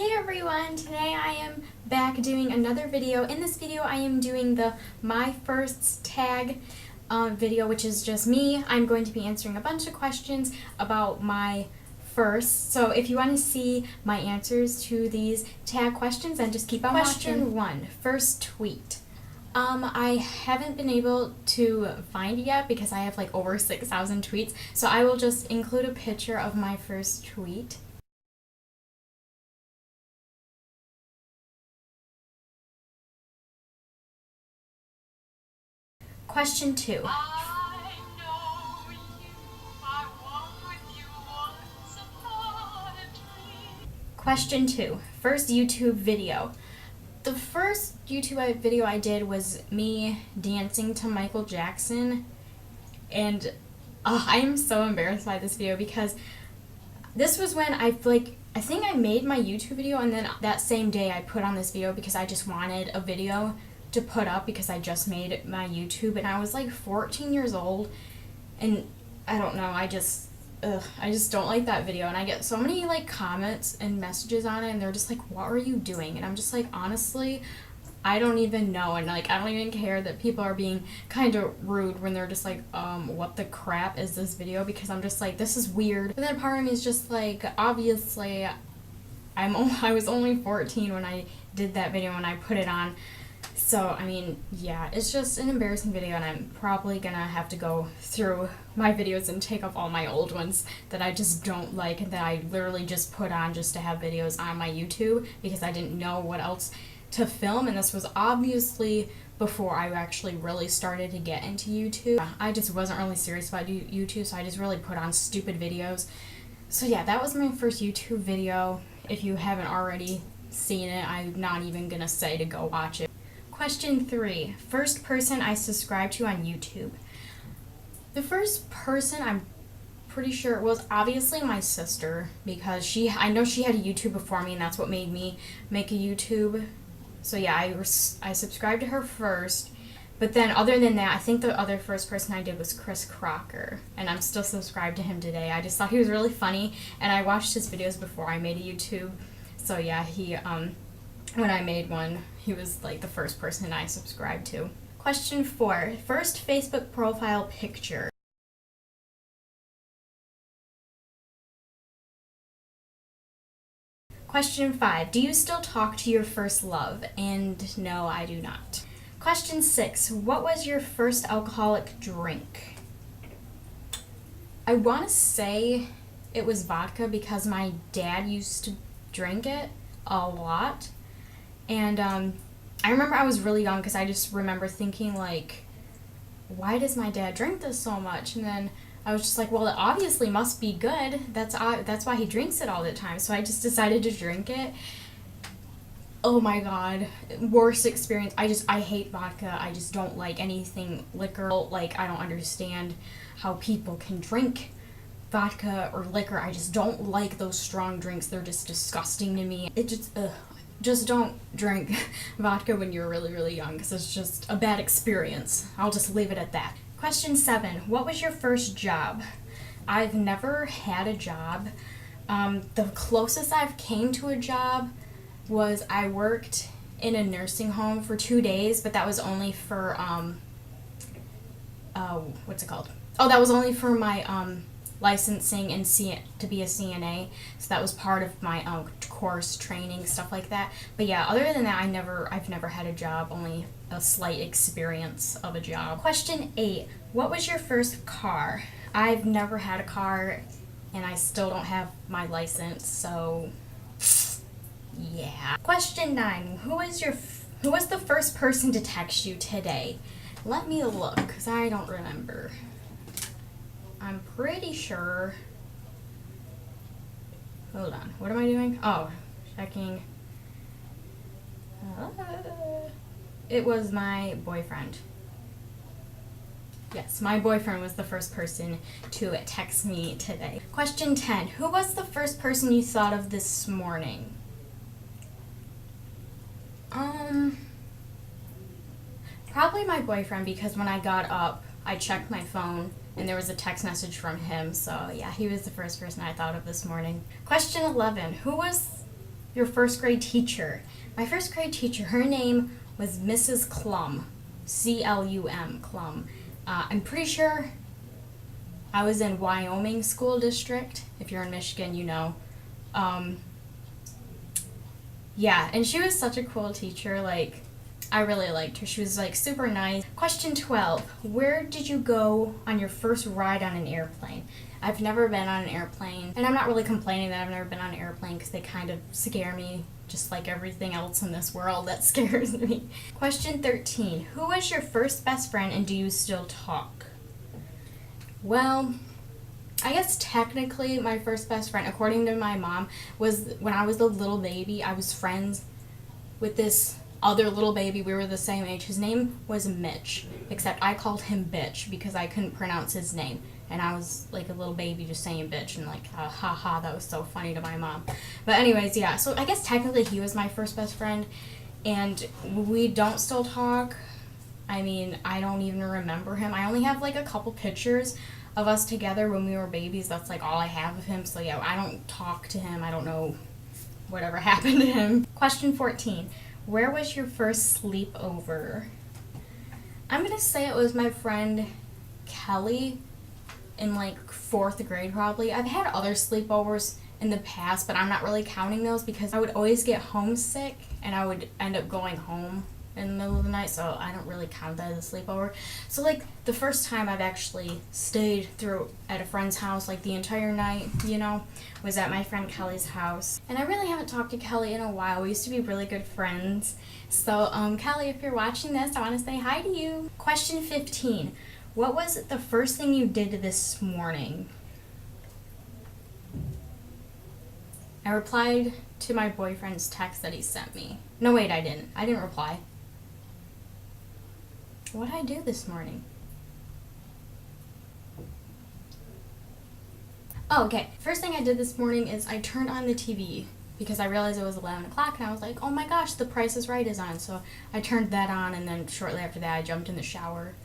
Hey everyone! Today I am back doing another video. In this video I am doing the My Firsts tag video, which is just me. I'm going to be answering a bunch of questions about my firsts. So if you want to see my answers to these tag questions, then just keep on watching. Question 1. First tweet. I haven't been able to find it yet because I have like over 6,000 tweets. So I will just include a picture of my first tweet. Question 2. Question 2. First YouTube video. The first YouTube video I did was me dancing to Michael Jackson, and I am so embarrassed by this video because this was when I think I made my YouTube video, and then that same day I put on this video because I just wanted a video to put up because I just made my YouTube, and I was like 14 years old, and I don't know, I just don't like that video, and I get so many like comments and messages on it, and they're just like, what are you doing? And I'm just like, honestly, I don't even know, and like I don't even care that people are being kind of rude when they're just like, what the crap is this video? Because I'm just like, this is weird. But then part of me is just like, obviously I was only 14 when I did that video and I put it on. So, I mean, yeah, it's just an embarrassing video, and I'm probably gonna have to go through my videos and take off all my old ones that I just don't like and that I literally just put on just to have videos on my YouTube because I didn't know what else to film, and this was obviously before I actually really started to get into YouTube. I just wasn't really serious about YouTube, so I just really put on stupid videos. So yeah, that was my first YouTube video. If you haven't already seen it, I'm not even gonna say to go watch it. Question 3. First person I subscribed to on YouTube. The first person I'm pretty sure it was obviously my sister, because I know she had a YouTube before me, and that's what made me make a YouTube. So yeah, I subscribed to her first. But then other than that, I think the other first person I did was Chris Crocker, and I'm still subscribed to him today. I just thought he was really funny, and I watched his videos before I made a YouTube. So yeah, when I made one, he was like the first person I subscribed to. Question 4. First Facebook profile picture. Question 5. Do you still talk to your first love? And no, I do not. Question 6. What was your first alcoholic drink? I want to say it was vodka because my dad used to drink it a lot. And I remember I was really young because I just remember thinking, like, why does my dad drink this so much? And then I was just like, well, it obviously must be good. That's why he drinks it all the time. So I just decided to drink it. Oh my god, worst experience. I hate vodka. I just don't like anything liquor. Like, I don't understand how people can drink vodka or liquor. I just don't like those strong drinks. They're just disgusting to me. It just don't drink vodka when you're really, really young, because it's just a bad experience. I'll just leave it at that. Question 7. What was your first job? I've never had a job. The closest I've came to a job was I worked in a nursing home for 2 days, but that was only for, what's it called? Oh, that was only for my, licensing and to be a CNA, so that was part of my course training, stuff like that. But yeah, other than that, I've never had a job, only a slight experience of a job. Question 8. What was your first car? I've never had a car, and I still don't have my license, so yeah. Question 9. Who was the first person to text you today? Let me look, because I don't remember. I'm pretty sure. Hold on. What am I doing? Oh, checking. It was my boyfriend. Yes, my boyfriend was the first person to text me today. Question 10. Who was the first person you thought of this morning? Probably my boyfriend, because when I got up, I checked my phone and there was a text message from him, so yeah, he was the first person I thought of this morning. Question 11. Who was your first grade teacher. My first grade teacher, her name was Mrs. Clum. C-L-U-M, Clum. I'm pretty sure I was in Wyoming School District. If you're in Michigan, you know. Yeah, and she was such a cool teacher. Like, I really liked her. She was like super nice. Question 12. Where did you go on your first ride on an airplane? I've never been on an airplane, and I'm not really complaining that I've never been on an airplane because they kind of scare me, just like everything else in this world that scares me. Question 13. Who was your first best friend, and do you still talk? Well, I guess technically my first best friend, according to my mom, was when I was a little baby. I was friends with this other little baby. We were the same age. His name was Mitch, except I called him Bitch because I couldn't pronounce his name. And I was like a little baby just saying bitch and like, ha, that was so funny to my mom. But anyways, yeah, so I guess technically he was my first best friend, and we don't still talk. I mean, I don't even remember him. I only have like a couple pictures of us together when we were babies. That's like all I have of him. So yeah, I don't talk to him. I don't know whatever happened to him. Question 14. Where was your first sleepover? I'm gonna say it was my friend Kelly in like 4th grade probably. I've had other sleepovers in the past, but I'm not really counting those because I would always get homesick and I would end up going home in the middle of the night, so I don't really count that as a sleepover. So like the first time I've actually stayed through at a friend's house like the entire night, you know, was at my friend Kelly's house. And I really haven't talked to Kelly in a while. We used to be really good friends. So Kelly, if you're watching this, I want to say hi to you. Question 15. What was the first thing you did this morning? I replied to my boyfriend's text that he sent me. No, wait, I didn't. I didn't reply. What did I do this morning? Oh, okay. First thing I did this morning is I turned on the TV because I realized it was 11 o'clock and I was like, oh my gosh, The Price is Right is on. So I turned that on, and then shortly after that I jumped in the shower.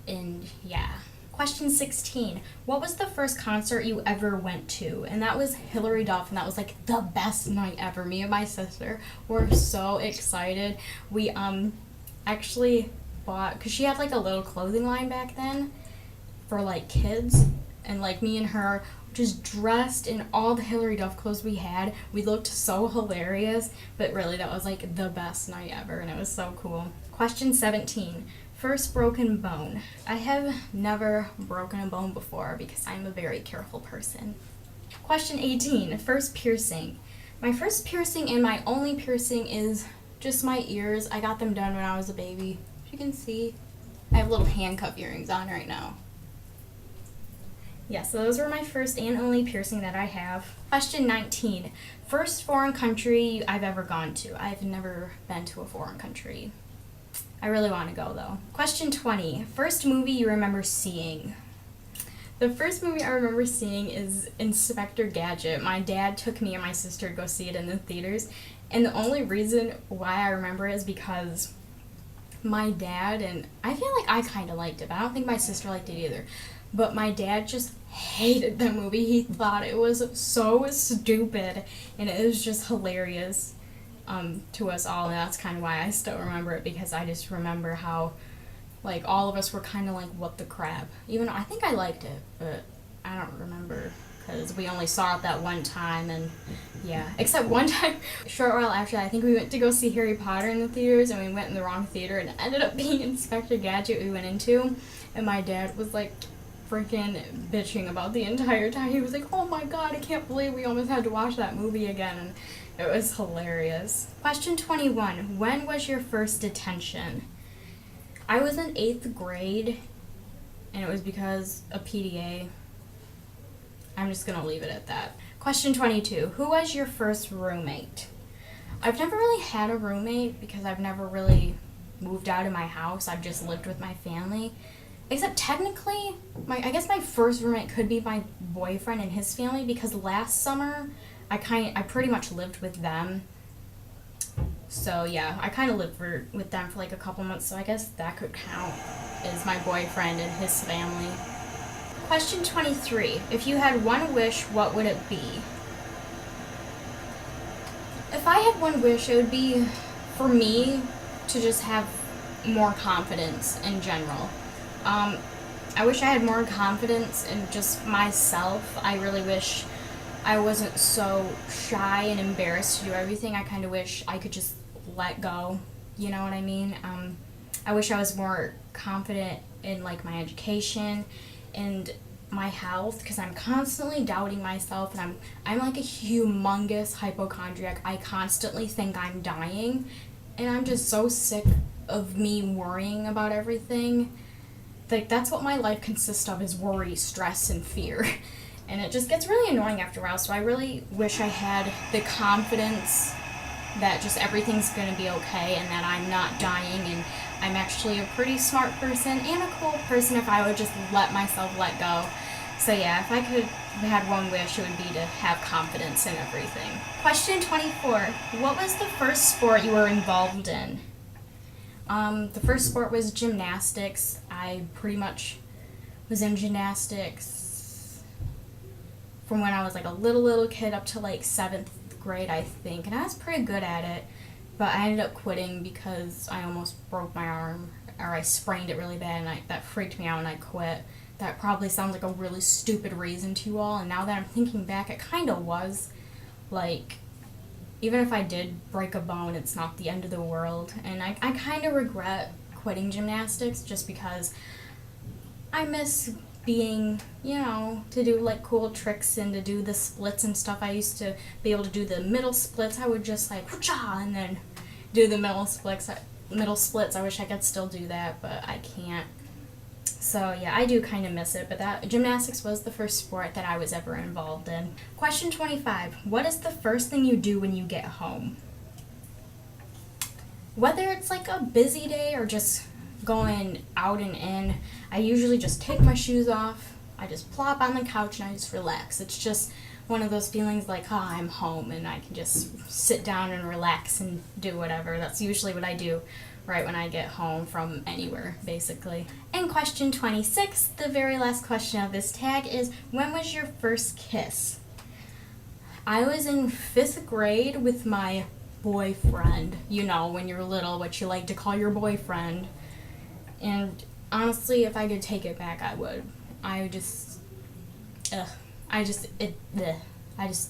And yeah. Question 16. What was the first concert you ever went to? And that was Hilary Duff, and that was like the best night ever. Me and my sister were so excited. We actually bought, because she had like a little clothing line back then for like kids, and like me and her just dressed in all the Hilary Duff clothes we had. We looked so hilarious, but really that was like the best night ever, and it was so cool. Question 17. First broken bone. I have never broken a bone before because I'm a very careful person. Question 18. First piercing. My first piercing and my only piercing is just my ears. I got them done when I was a baby. As you can see, I have little handcuff earrings on right now. Yeah, so those were my first and only piercing that I have. Question 19. First foreign country I've ever gone to. I've never been to a foreign country. I really want to go though. Question 20. First movie you remember seeing. The first movie I remember seeing is Inspector Gadget. My dad took me and my sister to go see it in the theaters, and the only reason why I remember it is because my dad, and I feel like I kind of liked it, but I don't think my sister liked it either, but my dad just hated the movie. He thought it was so stupid, and it was just hilarious to us all, and that's kind of why I still remember it, because I just remember how like all of us were kind of like, what the crap, even though I think I liked it, but I don't remember because we only saw it that one time. And yeah, except one time a short while after that, I think we went to go see Harry Potter in the theaters, and we went in the wrong theater, and it ended up being Inspector Gadget we went into, and my dad was like freaking bitching about the entire time. He was like, oh my god, I can't believe we almost had to watch that movie again, and it was hilarious. Question 21. When was your first detention? I was in 8th grade, and it was because of PDA. I'm just gonna leave it at that. Question 22. Who was your first roommate? I've never really had a roommate because I've never really moved out of my house. I've just lived with my family. Except technically, I guess my first roommate could be my boyfriend and his family, because last summer I pretty much lived with them. So yeah, I kind of lived with them for like a couple months, so I guess that could count as my boyfriend and his family. Question 23. If you had one wish, what would it be? If I had one wish, it would be for me to just have more confidence in general. I wish I had more confidence in just myself. I really wish I wasn't so shy and embarrassed to do everything. I kind of wish I could just let go. You know what I mean? I wish I was more confident in like my education and my health, because I'm constantly doubting myself, and I'm like a humongous hypochondriac. I constantly think I'm dying, and I'm just so sick of me worrying about everything. Like, that's what my life consists of, is worry, stress, and fear. And it just gets really annoying after a while, so I really wish I had the confidence that just everything's gonna be okay and that I'm not dying, and I'm actually a pretty smart person and a cool person if I would just let myself let go. So yeah, if I could have had one wish, it would be to have confidence in everything. Question 24. What was the first sport you were involved in? The first sport was gymnastics. I pretty much was in gymnastics from when I was like a little kid up to like 7th grade, I think, and I was pretty good at it, but I ended up quitting because I almost broke my arm, or I sprained it really bad, and that freaked me out and I quit. That probably sounds like a really stupid reason to you all, and now that I'm thinking back, it kind of was. Like, even if I did break a bone, it's not the end of the world, and I kind of regret quitting gymnastics just because I miss being, to do like cool tricks and to do the splits and stuff. I used to be able to do the middle splits. I would just like, whoocha, and then do the middle splits. I wish I could still do that, but I can't. So yeah, I do kind of miss it, but that gymnastics was the first sport that I was ever involved in. Question 25. What is the first thing you do when you get home? Whether it's like a busy day or just going out and in, I usually just take my shoes off, I just plop on the couch and I just relax. It's just one of those feelings like, I'm home and I can just sit down and relax and do whatever. That's usually what I do right when I get home from anywhere, basically. And question 26, the very last question of this tag, is when was your first kiss? I was in 5th grade with my boyfriend. You know, when you're little, what you like to call your boyfriend. And honestly, if I could take it back, I would. I just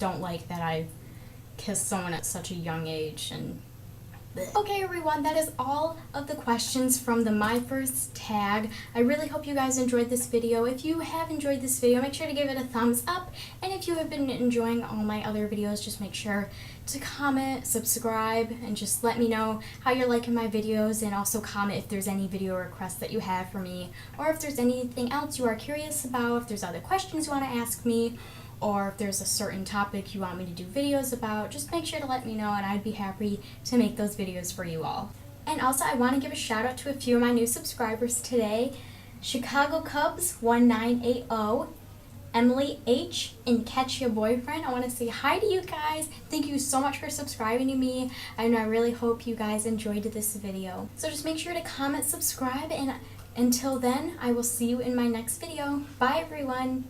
don't like that I kissed someone at such a young age. And okay, everyone, that is all of the questions from the My First tag. I really hope you guys enjoyed this video. If you have enjoyed this video, make sure to give it a thumbs up. And if you have been enjoying all my other videos, just make sure to comment, subscribe, and just let me know how you're liking my videos. And also comment if there's any video requests that you have for me, or if there's anything else you are curious about, if there's other questions you want to ask me, or if there's a certain topic you want me to do videos about. Just make sure to let me know, and I'd be happy to make those videos for you all. And also, I want to give a shout out to a few of my new subscribers today. Chicago Cubs 1980, Emily H, and Catch Your Boyfriend. I want to say hi to you guys. Thank you so much for subscribing to me, and I really hope you guys enjoyed this video. So just make sure to comment, subscribe, and until then, I will see you in my next video. Bye, everyone.